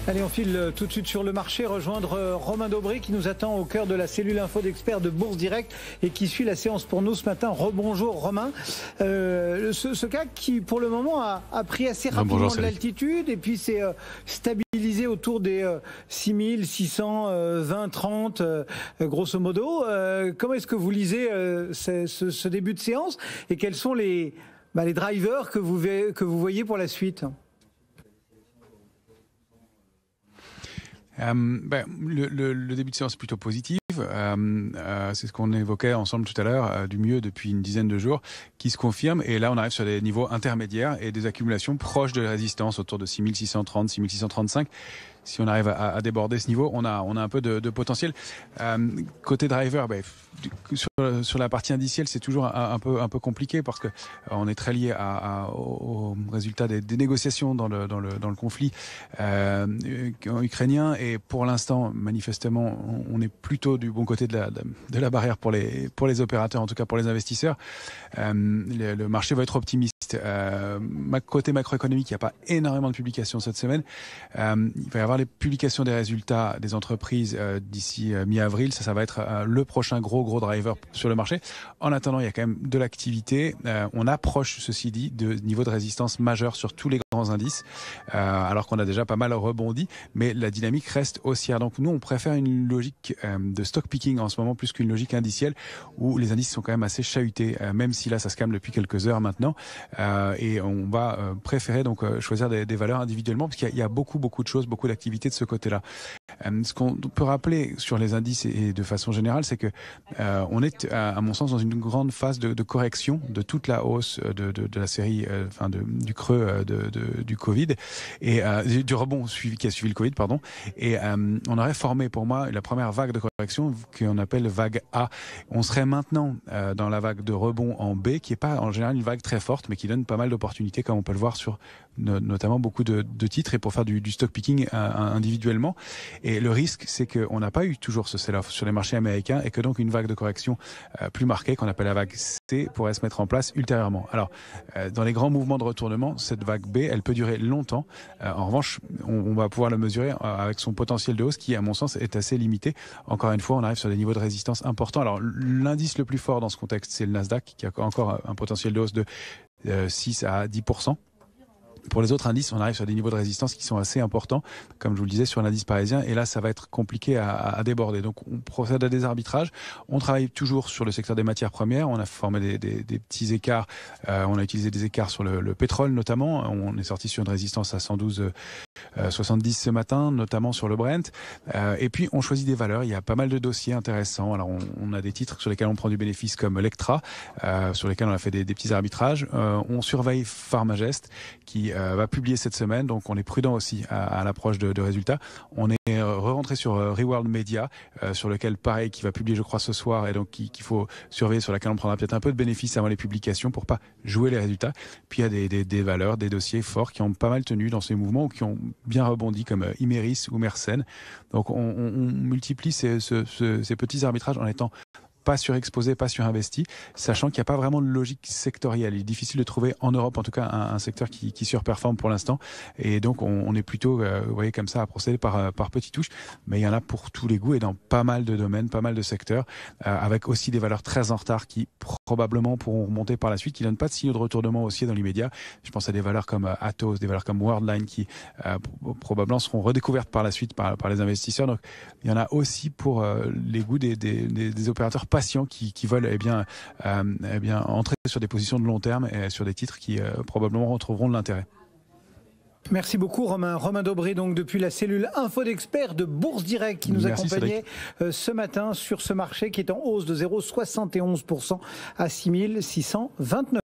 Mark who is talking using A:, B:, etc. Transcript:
A: Allez, on file tout de suite sur le marché, rejoindre Romain Dobré qui nous attend au cœur de la cellule info d'experts de Bourse Direct et qui suit la séance pour nous ce matin. Rebonjour Romain. Ce CAC qui pour le moment a pris assez rapidement de l'altitude et puis s'est stabilisé autour des 6620-30 grosso modo. Comment est-ce que vous lisez ce début de séance et quels sont les drivers que vous voyez pour la suite ?
B: Le début de séance est plutôt positif. C'est ce qu'on évoquait ensemble tout à l'heure, du mieux depuis une dizaine de jours, qui se confirme. Et là, on arrive sur des niveaux intermédiaires et des accumulations proches de la résistance autour de 6630, 6635. Si on arrive à déborder ce niveau, on a un peu de potentiel. Côté driver, sur la partie indicielle, c'est toujours un peu compliqué parce que on est très lié au résultat des négociations dans le conflit ukrainien. Et pour l'instant, manifestement, on est plutôt du bon côté de la barrière pour les opérateurs, en tout cas pour les investisseurs. Le marché va être optimiste. Côté macroéconomique, il n'y a pas énormément de publications cette semaine. Il va y avoir les publications des résultats des entreprises d'ici mi-avril. Ça va être le prochain gros driver sur le marché. En attendant, il y a quand même de l'activité. On approche, ceci dit, de niveaux de résistance majeurs sur tous les grands indices, alors qu'on a déjà pas mal rebondi, mais la dynamique reste haussière. Donc nous, on préfère une logique de stock picking en ce moment plus qu'une logique indicielle où les indices sont quand même assez chahutés, même si là, ça se calme depuis quelques heures maintenant. Et on va préférer donc choisir des valeurs individuellement parce qu'il y a beaucoup de choses, beaucoup d'activités de ce côté-là. Ce qu'on peut rappeler sur les indices et de façon générale, c'est que on est, à mon sens, dans une grande phase de correction de toute la hausse de la série, du creux du Covid et du rebond qui a suivi le Covid, pardon. Et on aurait formé pour moi la première vague de correction qu'on appelle vague A. On serait maintenant dans la vague de rebond en B, qui est pas en général une vague très forte, mais qui donne pas mal d'opportunités, comme on peut le voir sur notamment beaucoup de titres et pour faire du stock picking individuellement. Et le risque, c'est qu'on n'a pas eu toujours ce sell-off sur les marchés américains et que donc une vague de correction plus marquée, qu'on appelle la vague C, pourrait se mettre en place ultérieurement. Alors, dans les grands mouvements de retournement, cette vague B, elle peut durer longtemps. En revanche, on va pouvoir le mesurer avec son potentiel de hausse qui, à mon sens, est assez limité. Encore une fois, on arrive sur des niveaux de résistance importants. Alors, l'indice le plus fort dans ce contexte, c'est le Nasdaq, qui a encore un potentiel de hausse de 6 à 10%. Pour les autres indices, on arrive sur des niveaux de résistance qui sont assez importants, comme je vous le disais, sur l'indice parisien. Et là, ça va être compliqué à déborder. Donc, on procède à des arbitrages. On travaille toujours sur le secteur des matières premières. On a formé des petits écarts. On a utilisé des écarts sur le pétrole, notamment. On est sorti sur une résistance à 112,70 ce matin, notamment sur le Brent. Et puis, on choisit des valeurs. Il y a pas mal de dossiers intéressants. Alors, on a des titres sur lesquels on prend du bénéfice, comme Lectra, sur lesquels on a fait des petits arbitrages. On surveille Pharmagest, qui va publier cette semaine, donc on est prudent aussi à l'approche de résultats. On est re-rentré sur Reworld Media, sur lequel pareil, qui va publier je crois ce soir, et donc qu'il faut surveiller, sur laquelle on prendra peut-être un peu de bénéfices avant les publications pour pas jouer les résultats. Puis il y a des valeurs, des dossiers forts qui ont pas mal tenu dans ces mouvements ou qui ont bien rebondi, comme Imerys ou Mersen. Donc on multiplie ces petits arbitrages en étant pas surexposé, pas surinvesti, sachant qu'il n'y a pas vraiment de logique sectorielle. Il est difficile de trouver en Europe, en tout cas, un secteur qui surperforme pour l'instant. Et donc, on est plutôt, vous voyez, comme ça, à procéder par petites touches. Mais il y en a pour tous les goûts et dans pas mal de domaines, pas mal de secteurs, avec aussi des valeurs très en retard qui probablement pourront remonter par la suite, qui donnent pas de signaux de retournement haussier dans l'immédiat. Je pense à des valeurs comme Atos, des valeurs comme Worldline qui probablement seront redécouvertes par la suite par les investisseurs. Donc, il y en a aussi pour les goûts des opérateurs patients qui veulent entrer sur des positions de long terme et sur des titres qui probablement retrouveront de l'intérêt.
A: Merci beaucoup Romain. Romain Dobré, donc depuis la cellule info d'experts de Bourse Direct, qui nous accompagnait ce matin sur ce marché qui est en hausse de 0,71% à 6629.